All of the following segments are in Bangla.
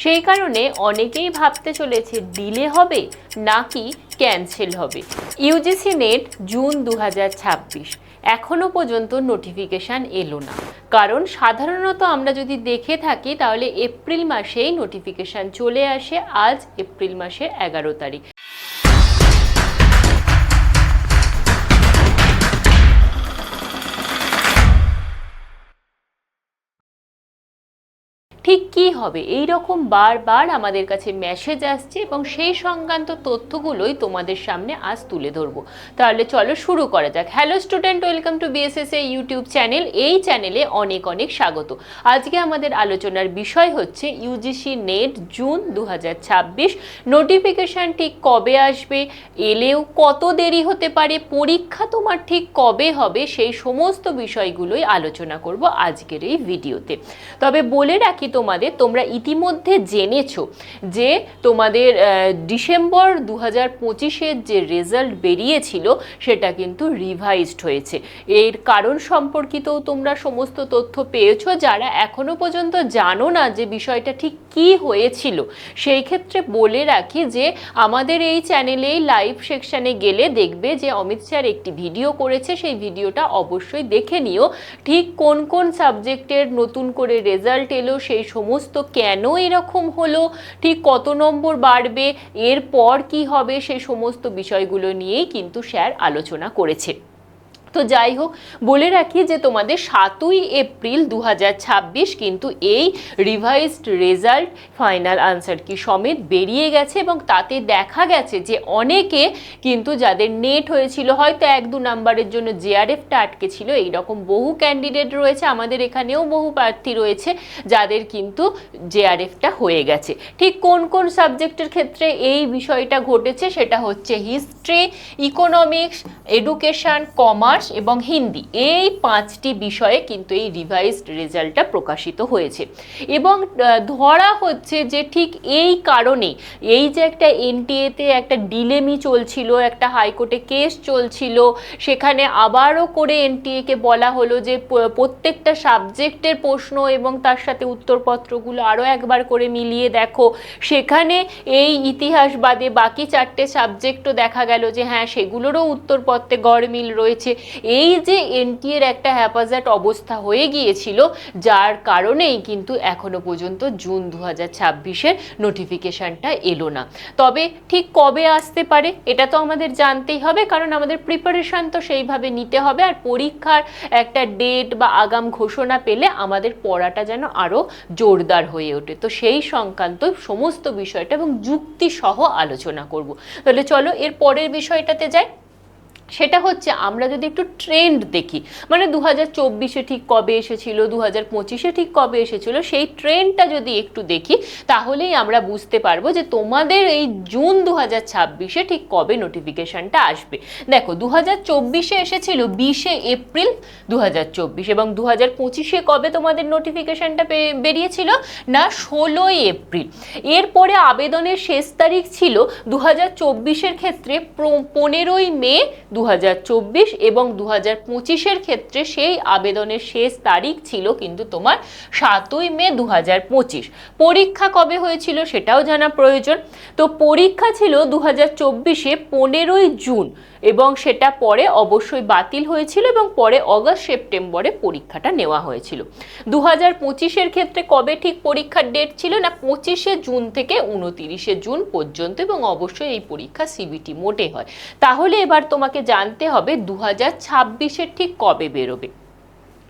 সেই কারণে অনেকেই ভাবতে চলেছে ডিলে হবে নাকি ক্যান্সেল হবে। ইউজিসি নেট জুন 2026 এখনও পর্যন্ত নোটিফিকেশান এলো না, কারণ সাধারণত আমরা যদি দেখে থাকি তাহলে এপ্রিল মাসেই নোটিফিকেশান চলে আসে। আজ এপ্রিল মাসের 11 তারিখ। ঠিক কী হবে, এই রকম বারবার আমাদের কাছে মেসেজ আসছে এবং সেই সংক্রান্ত তথ্যগুলোই তোমাদের সামনে আজ তুলে ধরবো। তাহলে চলো শুরু করা যাক। Hello student, welcome to BSSA YouTube channel. এই চ্যানেলে অনেক অনেক স্বাগত। আজকে আমাদের আলোচনার বিষয় হচ্ছে ইউজিসি নেট জুন 2026 নোটিফিকেশান ঠিক কবে আসবে, এলেও কত দেরি হতে পারে, পরীক্ষা তোমার ঠিক কবে হবে, সেই সমস্ত বিষয়গুলোই আলোচনা করব আজকের এই ভিডিওতে। তবে বলে রাখি তোমরা ইতিমধ্যে জেনেছো যে তোমাদের ডিসেম্বর 2025-এর যে রেজাল্ট বেরিয়েছিল সেটা কিন্তু রিভাইজড হয়েছে। এর কারণ সম্পর্কিতও তোমরা সমস্ত তথ্য পেয়েছো। যারা এখনো পর্যন্ত জানো না যে বিষয়টা ঠিক কী হয়েছিল, সেই ক্ষেত্রে বলে রাখি যে আমাদের এই চ্যানেলেই লাইভ সেকশানে গেলে দেখবে যে অমিত স্যার একটি ভিডিও করেছে। সেই ভিডিওটা অবশ্যই দেখে নিও। ঠিক কোন কোন সাবজেক্টের নতুন করে রেজাল্ট এলো, সেই সমস্ত কেন এরকম হলো, ঠিক কত নম্বর বাড়বে, এরপর কি হবে, সেই সমস্ত বিষয়গুলো নিয়েই কিন্তু স্যার আলোচনা করেছে। তো যাই হোক, বলে রাখি যে তোমাদের 7ই এপ্রিল 2026 কিন্তু এই রিভাইজড রেজাল্ট ফাইনাল আনসার কি সমেত বেরিয়ে গেছে এবং তাতে দেখা গেছে যে অনেকে কিন্তু যাদের নেট হয়েছিল, হয়তো 1-2 নাম্বারের জন্য জেআরএফটা আটকে ছিল, এইরকম বহু ক্যান্ডিডেট রয়েছে, আমাদের এখানেও বহু প্রার্থী রয়েছে যাদের কিন্তু জেআরএফটা হয়ে গেছে। ঠিক কোন কোন সাবজেক্টের ক্ষেত্রে এই বিষয়টা ঘটেছে সেটা হচ্ছে হিস্ট্রি, ইকোনমিক্স, এডুকেশন, কমার্স এবং হিন্দি। এই 5টি বিষয়ে কিন্তু এই রিভাইজড রেজাল্টটা প্রকাশিত হয়েছে এবং ধরা হচ্ছে যে ঠিক এই কারণে এই যে একটা এনটিএতে একটা ডিলেমি চলছিল, একটা হাইকোর্টে কেস চলছিল, সেখানে আবারও করে এনটিএকে বলা হলো যে প্রত্যেকটা সাবজেক্টের প্রশ্ন এবং তার সাথে উত্তরপত্রগুলো আরও একবার করে মিলিয়ে দেখো। সেখানে এই ইতিহাস বাদে বাকি 4টে সাবজেক্টও দেখা গেল যে হ্যাঁ, সেগুলোরও উত্তরপত্রে গড়মিল রয়েছে। এই যে এনটিএর একটা হ্যাপাজার্ড অবস্থা হয়ে গিয়েছিল, যার কারণেই কিন্তু এখনো পর্যন্ত জুন 2026-এর নোটিফিকেশানটা এলো না। তবে ঠিক কবে আসতে পারে এটা তো আমাদের জানতেই হবে, কারণ আমাদের প্রিপারেশান তো সেইভাবে নিতে হবে। আর পরীক্ষার একটা ডেট বা আগাম ঘোষণা পেলে আমাদের পড়াটা যেন আরও জোরদার হয়ে ওঠে। তো সেই সংক্রান্ত সমস্ত বিষয়টা এবং যুক্তি সহ আলোচনা করব। তাহলে চলো এর পরের বিষয়টাতে যাই। সেটা হচ্ছে আমরা যদি একটু ট্রেন্ড দেখি, মানে 2024-এ ঠিক কবে এসেছিল, 2025-এ ঠিক কবে এসেছিল, সেই ট্রেন্ডটা যদি একটু দেখি তাহলেই আমরা বুঝতে পারবো যে তোমাদের এই জুন 2026-এ ঠিক কবে নোটিফিকেশানটা আসবে। দেখো, 2024-এ এসেছিল 20শে এপ্রিল 2024 এবং 2025-এ কবে তোমাদের নোটিফিকেশানটা বেরিয়েছিল না 16ই এপ্রিল। এরপরে আবেদনের শেষ তারিখ ছিল 2024-এর ক্ষেত্রে 15ই মে 2024 এবং 2025-এর ক্ষেত্রে সেই আবেদনের শেষ তারিখ ছিল কিন্তু তোমার 7ই মে 2025। পরীক্ষা কবে হয়েছিল সেটাও জানা প্রয়োজন। তো পরীক্ষা ছিল 2024-এ 15ই জুন এবং সেটা পরে অবশ্যই বাতিল হয়েছিল এবং পরে অগাস্ট সেপ্টেম্বরে পরীক্ষাটা নেওয়া হয়েছিল। 2025-এর ক্ষেত্রে কবে ঠিক পরীক্ষার ডেট ছিল না 25শে জুন থেকে 29শে জুন পর্যন্ত এবং অবশ্যই এই পরীক্ষা সিবিটি মোডে হয়। তাহলে এবার তোমাকে জানতে হবে 2026-এর ঠিক কবে বেরোবে।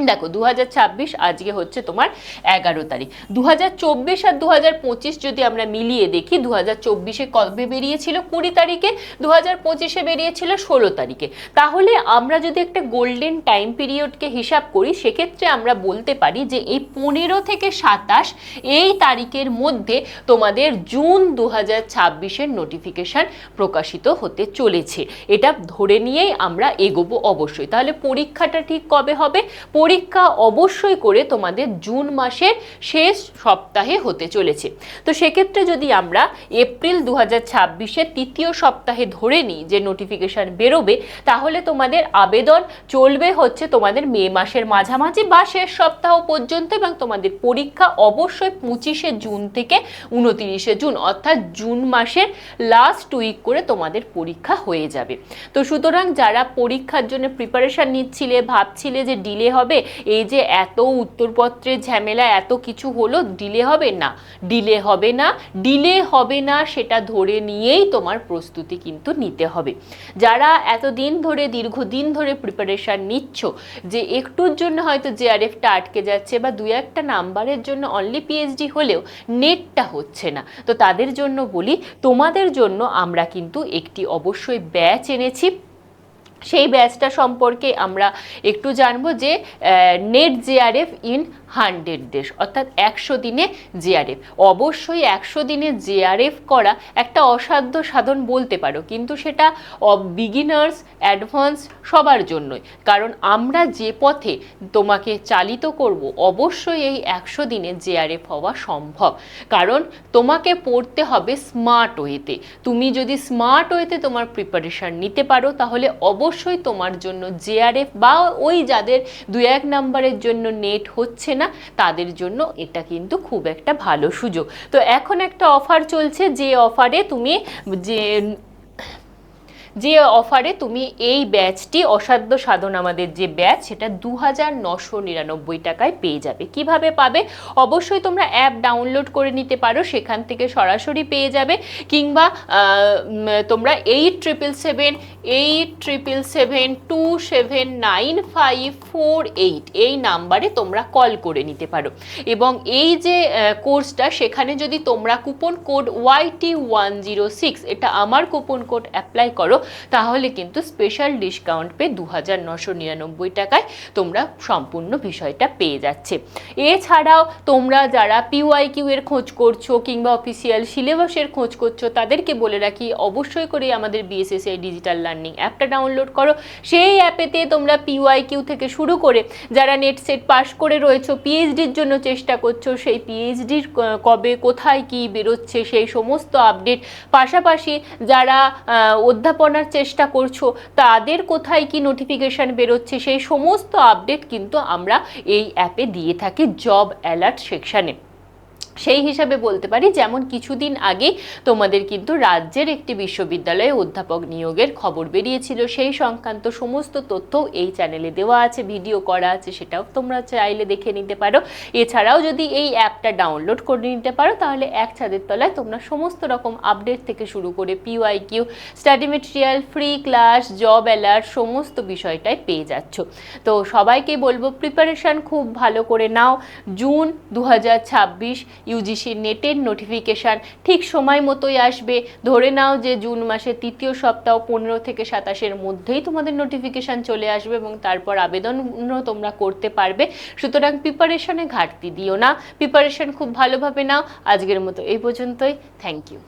দেখো, 2026 আজকে হচ্ছে তোমার 11 তারিখ। 2024 আর 2025 যদি আমরা মিলিয়ে দেখি, 2024-এ কবে বেরিয়েছিল 20 তারিখে, 2025-এ বেরিয়েছিল 16 তারিখে। তাহলে আমরা যদি একটা গোল্ডেন টাইম পিরিয়ডকে হিসাব করি, সেক্ষেত্রে আমরা বলতে পারি যে এই 15 থেকে 27 এই তারিখের মধ্যে তোমাদের জুন 2026-এর নোটিফিকেশান প্রকাশিত হতে চলেছে। এটা ধরে নিয়েই আমরা এগোবো অবশ্যই। তাহলে পরীক্ষাটা ঠিক কবে হবে? পরীক্ষা অবশ্যই করে তোমাদের জুন মাসের শেষ সপ্তাহে হতে চলেছে। তো সেক্ষেত্রে যদি আমরা এপ্রিল 2026-এর তৃতীয় সপ্তাহে ধরে নিই যে নোটিফিকেশান বেরোবে, তাহলে তোমাদের আবেদন চলবে হচ্ছে তোমাদের মে মাসের মাঝামাঝি বা শেষ সপ্তাহ পর্যন্ত, এবং তোমাদের পরীক্ষা অবশ্যই 25শে জুন থেকে 29শে জুন, অর্থাৎ জুন মাসের লাস্ট উইক করে তোমাদের পরীক্ষা হয়ে যাবে। তো সুতরাং যারা পরীক্ষার জন্য প্রিপারেশান নিচ্ছিলে, ভাবছিলে যে ডিলে হবে, এই যে এত উত্তরপত্রের ঝামেলা, এত কিছু হলো, ডিলে হবে না, ডিলে হবে না, ডিলে হবে না সেটা ধরে নিয়েই তোমার প্রস্তুতি কিন্তু নিতে হবে। যারা এতদিন ধরে, দীর্ঘদিন ধরে প্রিপারেশান নিচ্ছ, যে একটুর জন্য হয়তো জেআরএফটা আটকে যাচ্ছে বা দু একটা নাম্বারের জন্য অনলি পিএইচডি হলেও নেটটা হচ্ছে না, তো তাদের জন্য বলি, তোমাদের জন্য আমরা কিন্তু একটি অবশ্যই ব্যাচ এনেছি। সেই ব্যাচটা সম্পর্কে আমরা একটু জানবো যে নেট জেআরএফ ইন 100 ডেজ, অর্থাৎ 100 দিনে জেআরএফ। অবশ্যই 100 দিনে জেআরএফ করা একটা অসাধ্য সাধন বলতে পারো, কিন্তু সেটা বিগিনার্স, অ্যাডভান্স সবার জন্যই। কারণ আমরা যে পথে তোমাকে চালিত করব, অবশ্যই এই 100 দিনে জেআরএফ হওয়া সম্ভব। কারণ তোমাকে পড়তে হবে স্মার্ট ওয়েতে। তুমি যদি স্মার্ট ওয়েতে তোমার প্রিপারেশান নিতে পারো, তাহলে অবশ্যই তোমার জন্য জেআরএফ বা ওই যাদের 2-1 নাম্বারের জন্য নেট হচ্ছে না, তাদের জন্য এটা কিন্তু খুব একটা ভালো সুযোগ। তো এখন একটা অফার চলছে, যে অফারে তুমি এই ব্যাচটি, অসাধ্য সাধন আমাদের যে ব্যাচ, সেটা 2999 টাকায় পেয়ে যাবে। কিভাবে পাবে? অবশ্যই তোমরা অ্যাপ ডাউনলোড করে নিতে পারো, সেখান থেকে সরাসরি পেয়ে যাবে, কিংবা তোমরা 8777279548 এই নাম্বারে তোমরা কল করে নিতে পারো। এবং এই যে কোর্সটা, সেখানে যদি তোমরা কুপন কোড YT106, এটা আমার কুপন কোড অ্যাপ্লাই করো, তাহলে কিন্তু স্পেশাল ডিসকাউন্ট পেয়ে 2999 টাকায় তোমরা সম্পূর্ণ বিষয়টা পেয়ে যাচ্ছে। এছাড়াও তোমরা যারা PYQ এর খোঁজ করছো কিংবা অফিসিয়াল সিলেবাসের খোঁজ করছো, তাদেরকে বলে রাখি, অবশ্যই করে আমাদের BSSI ডিজিটাল লার্নিং অ্যাপটা ডাউনলোড করো। সেই অ্যাপেতে তোমরা PYQ থেকে শুরু করে যারা নেট সেট পাস করে রয়েছো, পিএইচডির জন্য চেষ্টা করছো, সেই পিএইচডির কবে কোথায় কি বেরোচ্ছে সেই সমস্ত আপডেট, পাশাপাশি যারা অধ্যাপনার চেষ্টা করছো তাদের কোথায় কি নোটিফিকেশান বেরোচ্ছে, সেই সমস্ত আপডেট কিন্তু আমরা এই অ্যাপে দিয়ে থাকি জব অ্যালার্ট সেকশানে। সেই হিসাবে বলতে পারি, যেমন কিছুদিন আগে তোমাদের কিন্তু রাজ্যের একটি বিশ্ববিদ্যালয়ে অধ্যাপক নিয়োগের খবর বেরিয়েছিল, সেই সংক্রান্ত সমস্ত তথ্য এই চ্যানেলে দেওয়া আছে, ভিডিও করা আছে, সেটাও তোমরা চাইলে দেখে নিতে পারো। এছাড়াও যদি এই অ্যাপটা ডাউনলোড করে নিতে পারো, তাহলে এক ছাদের তলায় তোমরা সমস্ত রকম আপডেট থেকে শুরু করে PYQ, study material, free class, job alert, সমস্ত বিষয়টাই পেয়ে যাচ্ছ। তো সবাইকে বলবো, প্রিপারেশান খুব ভালো করে নাও। জুন 2026 ইউজিসি নেটের নোটিফিকেশান ঠিক সময় মতোই আসবে। ধরে নাও যে জুন মাসের তৃতীয় সপ্তাহ 15 থেকে 27-এর মধ্যেই তোমাদের নোটিফিকেশান চলে আসবে, এবং তারপর আবেদনও তোমরা করতে পারবে। সুতরাং প্রিপারেশানে ঘাটতি দিও না, প্রিপারেশান খুব ভালোভাবে নাও। আজকের মতো এই পর্যন্তই। Thank you.